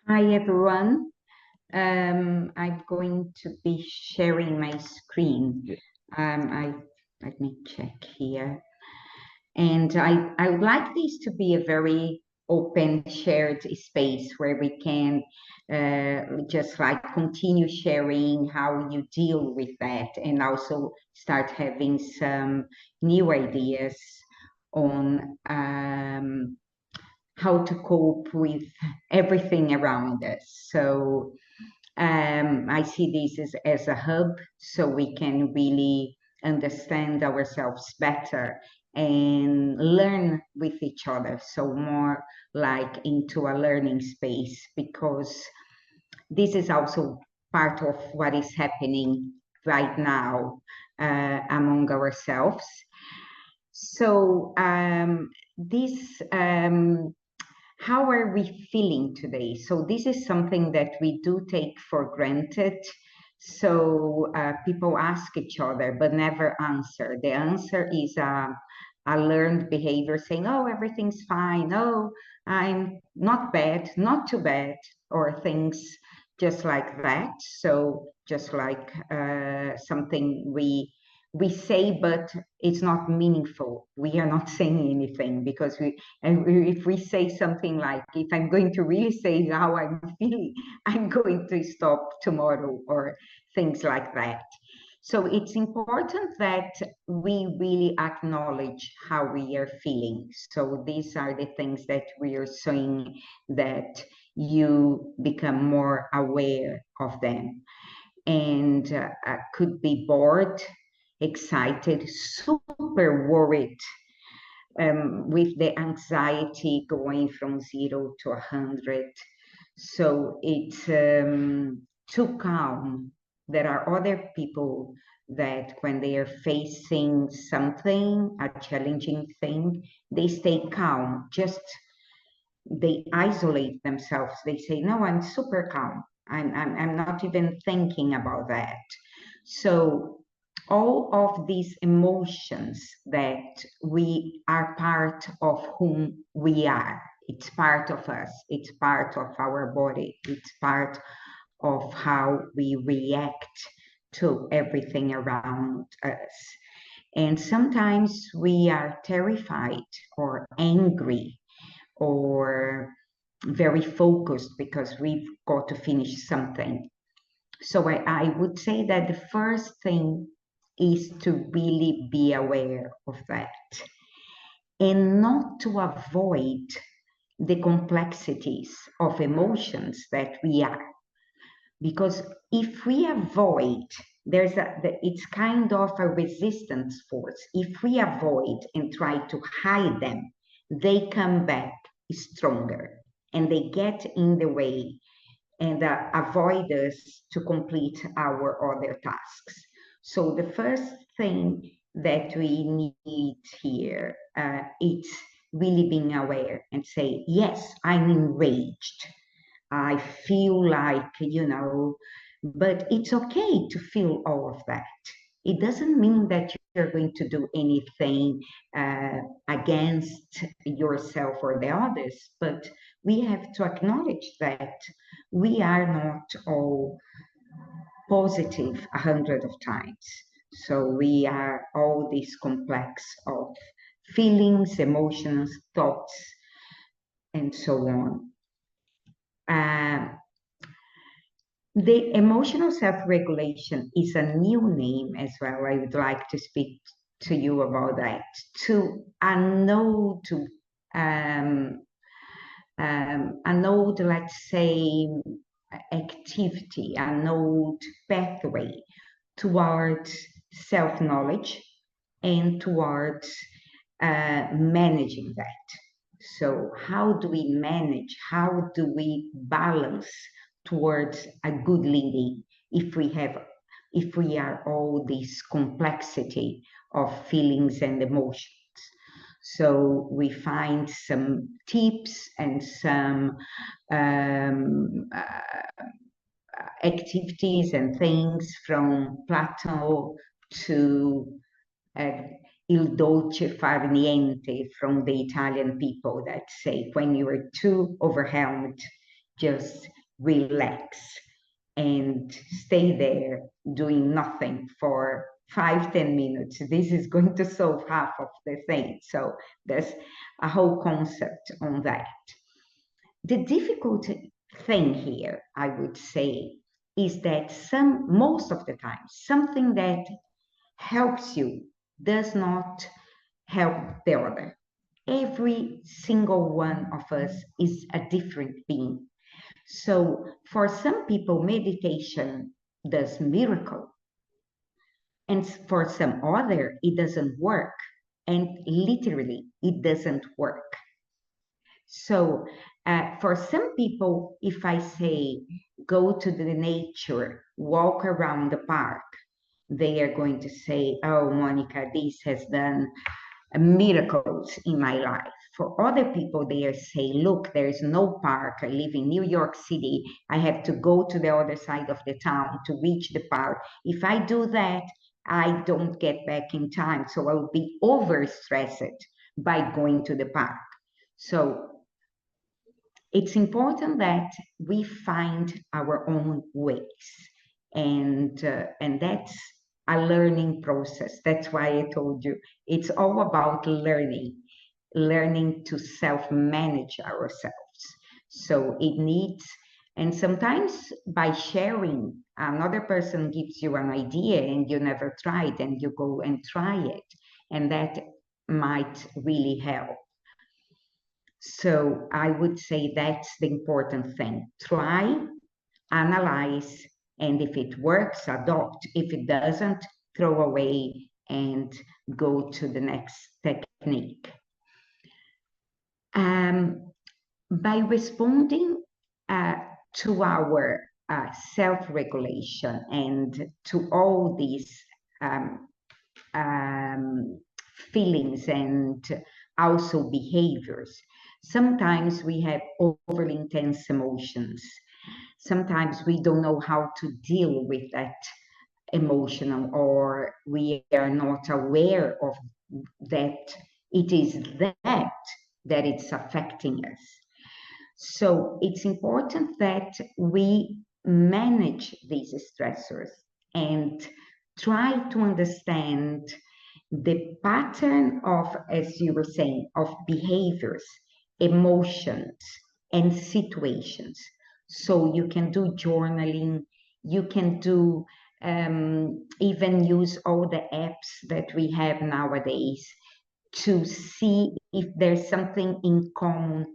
Hi everyone. I'm going to be sharing my screen. I Let me check here. And I would like this to be a very open, shared space where we can just like continue sharing how you deal with that and also start having some new ideas on how to cope with everything around us. So I see this as a hub so we can really understand ourselves better and learn with each other. So more like into a learning space, because this is also part of what is happening right now among ourselves. So this how are we feeling today? So this is something that we do take for granted. So people ask each other, but never answer. The answer is a learned behavior saying, oh, everything's fine. Oh, I'm not bad, not too bad, or things just like that. So just like something we say, but it's not meaningful. We are not saying anything because if we say something like, if I'm going to really say how I'm feeling, I'm going to stop tomorrow or things like that. So it's important that we really acknowledge how we are feeling. So these are the things that we are saying, that you become more aware of them. And could be bored, excited, super worried, with the anxiety going from 0 to 100. So it's too calm. There are other people that when they are facing something, a challenging thing, they stay calm. Just they isolate themselves. They say, no, I'm super calm. I'm not even thinking about that. So all of these emotions that we are part of whom we are. It's part of us. It's part of our body. It's part of how we react to everything around us. And sometimes we are terrified or angry or very focused because we've got to finish something. So I would say that the first thing is to really be aware of that and not to avoid the complexities of emotions that we are. Because if we avoid, it's kind of a resistance force. If we avoid and try to hide them, they come back stronger and they get in the way and avoid us to complete our other tasks. So the first thing that we need here is really being aware and say, yes, I'm enraged. I feel like, but it's okay to feel all of that. It doesn't mean that you're going to do anything against yourself or the others, but we have to acknowledge that we are not all positive 100 of times. So we are all this complex of feelings, emotions, thoughts, and so on. The emotional self-regulation is a new name as well. I would like to speak to you about that. To a node, a node, let's say, activity, a node pathway towards self-knowledge and towards managing that. So how do we manage? How do we balance towards a good leading if we are all this complexity of feelings and emotions? So we find some tips and some activities and things from Plato to il dolce far niente from the Italian people that say when you are too overwhelmed, just relax and stay there doing nothing for 5, 10 minutes. This is going to solve half of the thing. So there's a whole concept on that. The difficult thing here, I would say, is that most of the time, something that helps you does not help the other. Every single one of us is a different being. So for some people, meditation does miracle. And for some other, it doesn't work. And literally, it doesn't work. So for some people, if I say, go to the nature, walk around the park, they are going to say, oh, Monica, this has done miracles in my life. For other people, they say, look, there is no park. I live in New York City. I have to go to the other side of the town to reach the park. If I do that, I don't get back in time. So I will be overstressed by going to the park. So it's important that we find our own ways. And that's a learning process. That's why I told you it's all about learning to self-manage ourselves. So it needs, and sometimes by sharing, another person gives you an idea and you never tried, and you go and try it, and that might really help. So I would say that's the important thing. Try, analyze, and if it works, adopt. If it doesn't, throw away and go to the next technique. By responding to our self-regulation and to all these feelings and also behaviors, sometimes we have overly intense emotions. Sometimes we don't know how to deal with that emotion, or we are not aware of that it is that it's affecting us. So it's important that we manage these stressors and try to understand the pattern of, as you were saying, of behaviors, emotions, and situations. So you can do journaling, you can do even use all the apps that we have nowadays to see if there's something in common.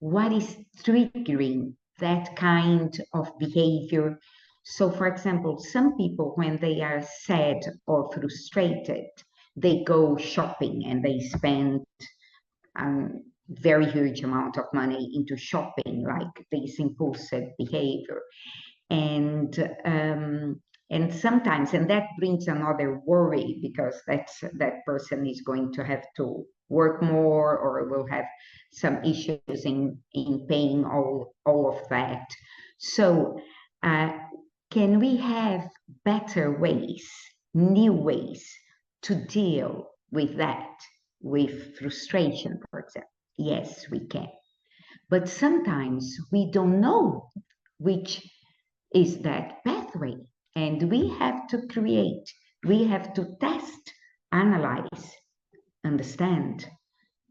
What is triggering that kind of behavior? So, for example, some people, when they are sad or frustrated, they go shopping and they spend very huge amount of money into shopping, like this impulsive behavior. And sometimes, and that brings another worry, because that person is going to have to work more, or will have some issues in paying all of that. So can we have better ways, new ways to deal with that, with frustration, for example? Yes, we can. But sometimes we don't know which is that pathway. And we have to create, we have to test, analyze, understand.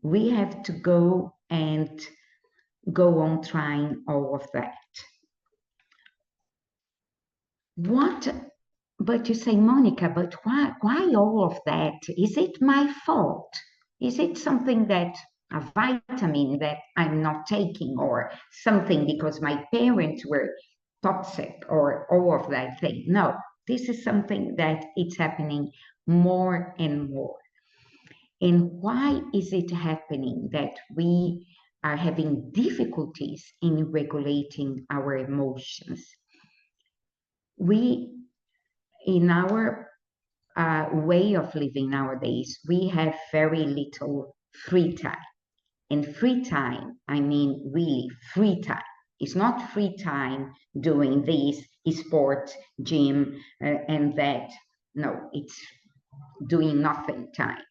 We have to go on trying all of that. But you say, Monica, but why all of that? Is it my fault? Is it something that a vitamin that I'm not taking, or something because my parents were toxic, or all of that thing? No, this is something that it's happening more and more. And why is it happening that we are having difficulties in regulating our emotions? We, in our way of living nowadays, we have very little free time. And free time, I mean really free time. It's not free time doing this, sport, gym, and that. No, it's doing nothing time.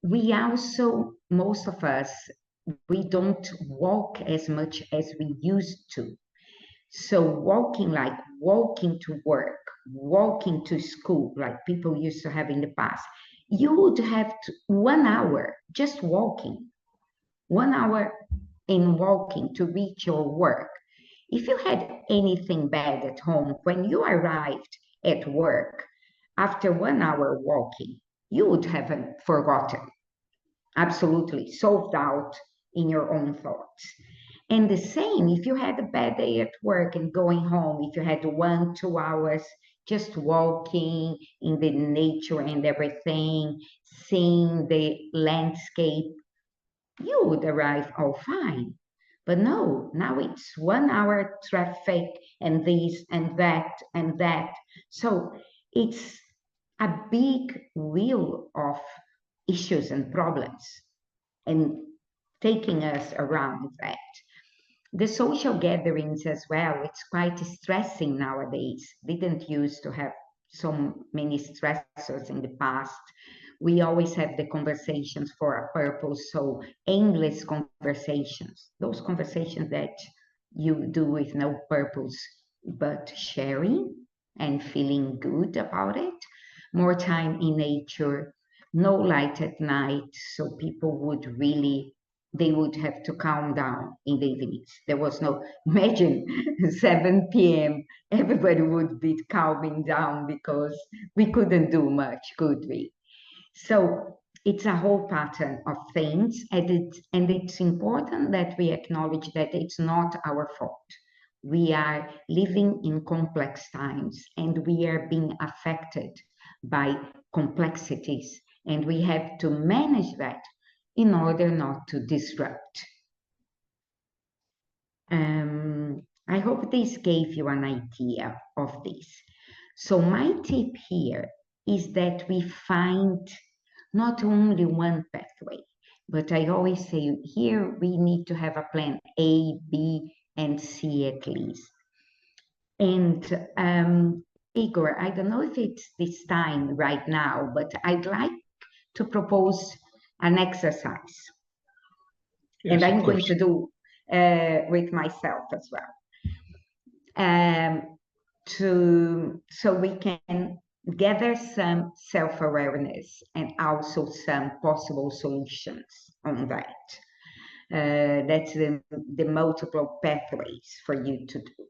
We also, most of us, we don't walk as much as we used to. So walking to work, walking to school, like people used to have in the past, you would have 1 hour just walking, 1 hour in walking to reach your work. If you had anything bad at home, when you arrived at work after 1 hour walking, you would have forgotten, absolutely solved out in your own thoughts. And the same, if you had a bad day at work and going home, if you had 1, 2 hours just walking in the nature and everything, seeing the landscape, you would arrive all fine. But no, now it's 1 hour traffic and this and that and that. So it's a big wheel of issues and problems and taking us around that. The social gatherings as well, it's quite stressing nowadays. Didn't used to have so many stressors in the past. We always have the conversations for a purpose, so endless conversations, those conversations that you do with no purpose but sharing and feeling good about it. More time in nature, no light at night, so people would really, they would have to calm down in the evenings. There was no, imagine 7 p.m., everybody would be calming down because we couldn't do much, could we? So it's a whole pattern of things, and it's important that we acknowledge that it's not our fault. We are living in complex times, and we are being affected by complexities, and we have to manage that in order not to disrupt. I hope this gave you an idea of this. So my tip here is that we find not only one pathway, but I always say here we need to have a plan A, B, and C at least. And Igor, I don't know if it's this time right now, but I'd like to propose an exercise. Yes, and I'm going to do with myself as well. So we can gather some self-awareness and also some possible solutions on that. That's the multiple pathways for you to do.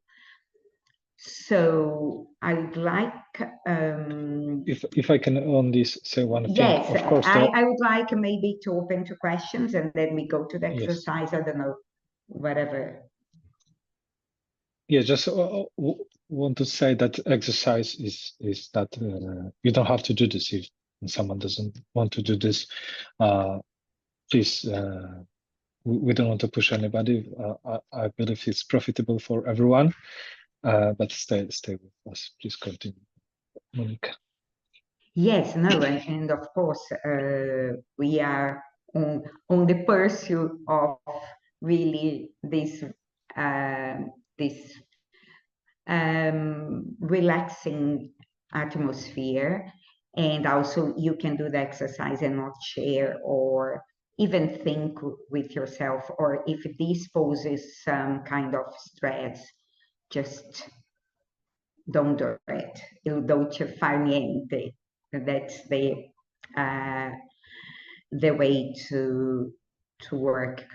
So I'd like... if I can on this say one thing, yes, of course. I would like maybe to open to questions and then we go to the exercise. Yes. I don't know, whatever. Yeah, just want to say that exercise is that you don't have to do this if someone doesn't want to do this. Please, we don't want to push anybody. I believe it's profitable for everyone, but stay with us. Please continue, Monica. Yes, no, and of course we are on the pursuit of really this relaxing atmosphere, and also you can do the exercise and not share or even think with yourself, or if this poses some kind of stress, just don't do it. Il dolce far niente. That's the way to work,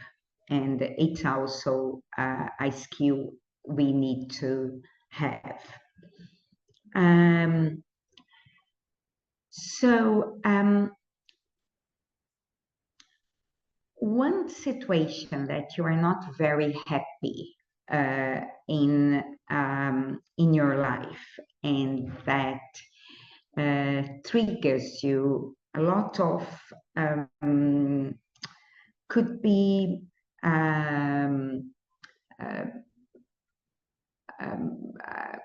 and it's also a skill we need to have. One situation that you are not very happy in your life, and that triggers you a lot of could be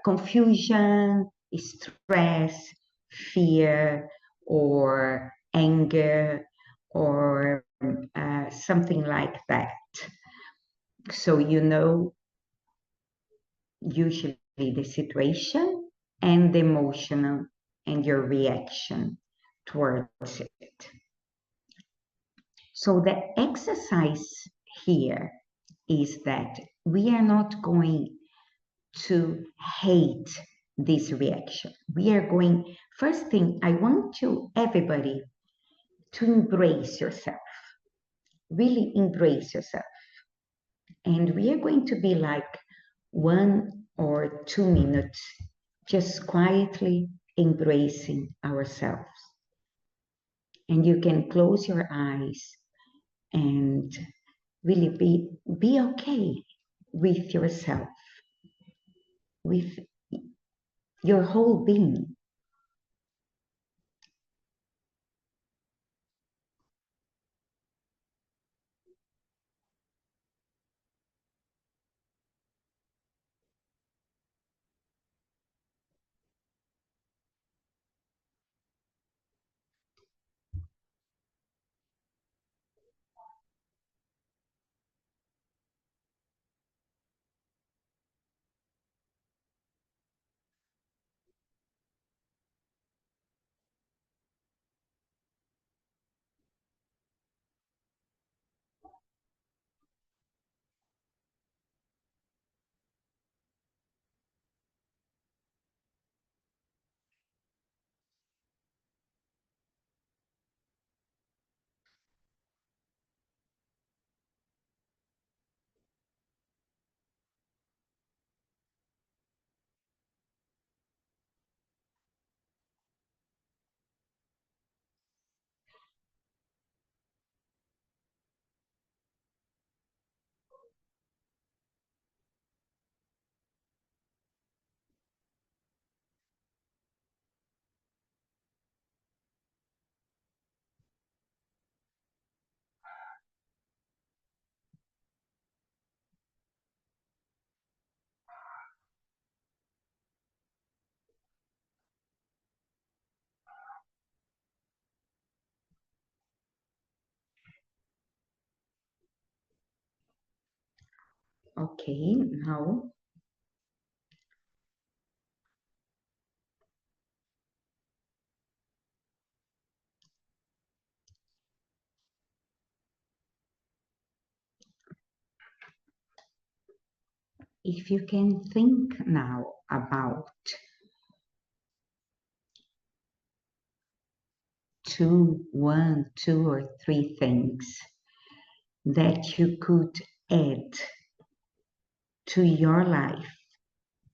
confusion, stress, fear, or anger, or something like that. So you know usually the situation and the emotional and your reaction towards it. So the exercise here is that we are not going to hate this reaction. We are going, first thing, I want you, everybody, to embrace yourself, really embrace yourself. And we are going to be like 1 or 2 minutes just quietly embracing ourselves. And you can close your eyes and really be okay with yourself, with your whole being. Okay, now if you can think now about one, 2 or 3 things that you could add to your life,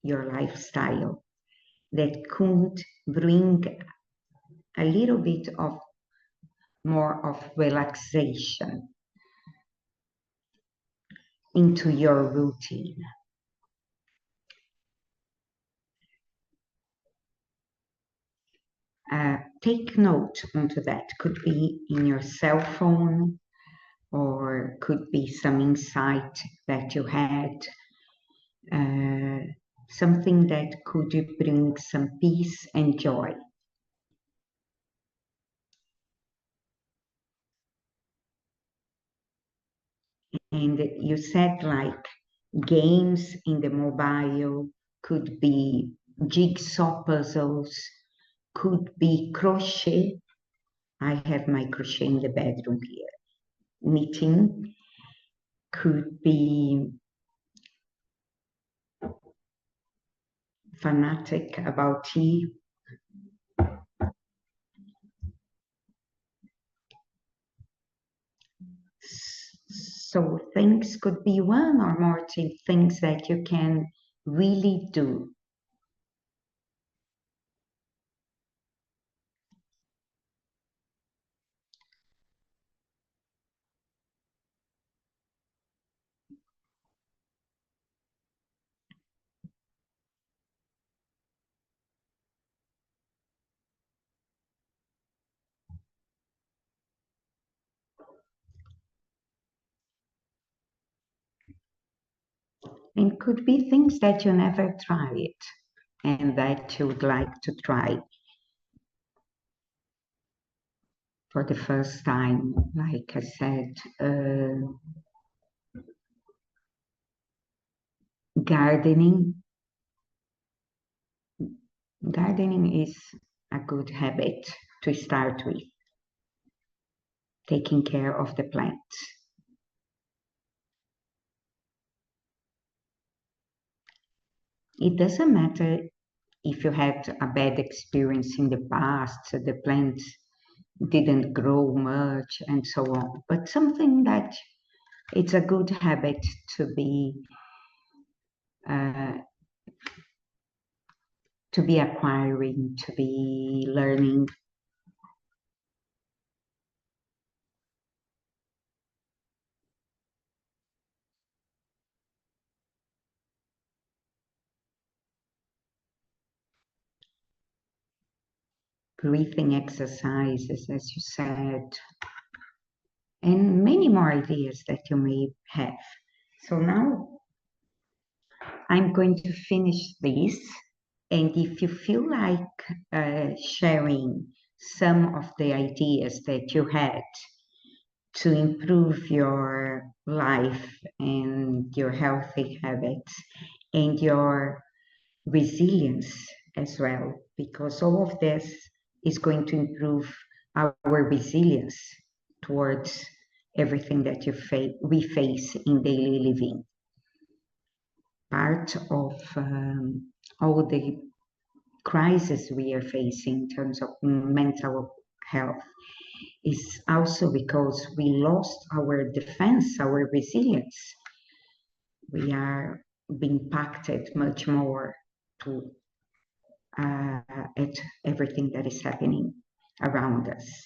your lifestyle, that could bring a little bit of more of relaxation into your routine. Take note onto that. Could be in your cell phone, or could be some insight that you had, something that could bring some peace and joy. And you said like games in the mobile, could be jigsaw puzzles, could be crochet. I have my crochet in the bedroom here. Knitting could be fanatic about tea. So things could be 1 or more things that you can really do. And could be things that you never tried and that you would like to try for the first time. Like I said, gardening. Gardening is a good habit to start with, taking care of the plants. it doesn't matter if you had a bad experience in the past, so the plant didn't grow much and so on, but something that it's a good habit uh, to be acquiring, to be learning. Breathing exercises, as you said, and many more ideas that you may have. So now I'm going to finish this. And if you feel like sharing some of the ideas that you had to improve your life and your healthy habits and your resilience as well, because all of this is going to improve our resilience towards everything that we face in daily living. Part of all the crisis we are facing in terms of mental health is also because we lost our defense, our resilience. We are being impacted much more to at everything that is happening around us.